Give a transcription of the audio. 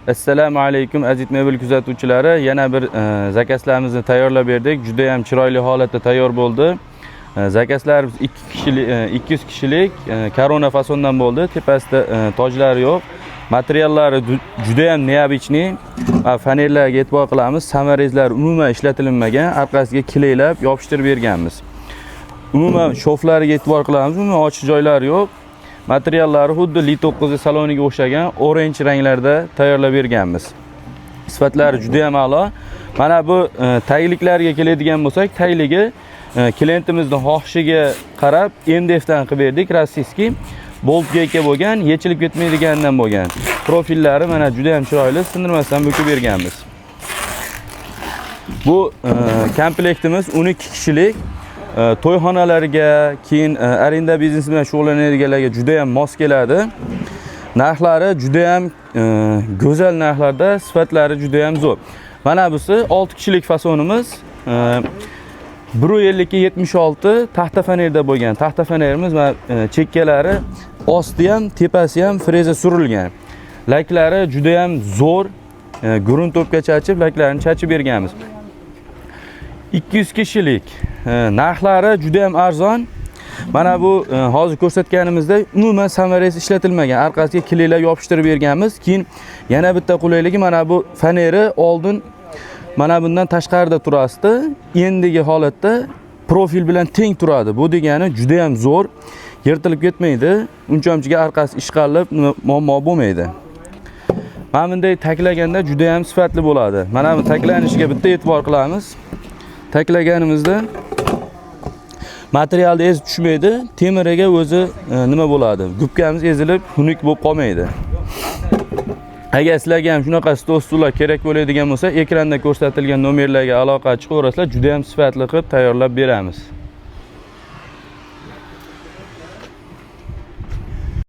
Assalomu alaykum aziz mebel kuzatuvchilari. Yana bir zakazlarimizni tayyorlab berdik. Juda ham chiroyli holatda tayyor bo'ldi. Zakazlarimiz 200 kishilik korona fasondan bo'ldi. Tepasida tojlari yo'q. Materiallari juda ham neobычный. Fanerlarga e'tibor qilamiz. Samarezlar umuman ishlatilmagan, orqasiga kilaylab yopishtirib berganmiz. Umuman shoflariga e'tibor qilamiz. Umuman ochiq joylari yo'q. Materiallari xuddi Li9 saloniga o'xshagan orange ranglarda tayyorlab berganmiz. Sifatlari juda ham a'lo. Mana bu tagliklarga keladigan bo'lsak, tagligi klientimizning xohishiga qarab MDF dan qilib berdik. Rossiyskiy boltga ega bo'lgan, yechilib ketmaydigandan bo'lgan. Profillari mana juda ham chiroyli, sindirmasdan bo'kib berganmiz. Bu komplektimiz 12 kishilik. To'yxonalarga, keyin arenda biznesi bilan shug'ullanadiganlarga juda ham mos keladi. Narxlari juda ham go'zal narxlarda, sifatlari juda ham zo'r. Mana busi 6 kishilik fasonimiz. 1.76 taxta fanerda bo'lgan. Taxta fanerimiz va chekkalari osti ham, tepasi ham freza surilgan. Laklari juda ham zo'r, gurun to'pga chachib, laklarini chachib berganmiz. 200 kishilik. Narxlari juda ham arzon. Mana bu hozir ko'rsatganimizda umuman samarasi ishlatilmagan. Orqasiga kilaylab yopishtirib berganmiz. Keyin yana bitta qulaylik, mana bu faneri oldin mana bundan tashqarida turasdi. Endigi holatda profil bilan teng turadi. Bu degani juda ham zo'r, yirtilib ketmaydi. Uncha-munchaga orqasi ishqalib, muammo bo'lmaydi. Mana bunday taklaganda juda ham sifatli bo'ladi. Mana bu taklanishiga bitta e'tibor qilamiz. Taklaganimizda materialda ezib tushmaydi, temiriga o'zi nima bo'ladi? Gubkamiz ezilib, xunuk bo'lib qolmaydi. Agar sizlarga ham shunaqa stol-stullar kerak bo'ladigan bo'lsa, ekranda ko'rsatilgan nomerlarga aloqa chiqaverasizlar, juda ham sifatli qilib tayyorlab beramiz.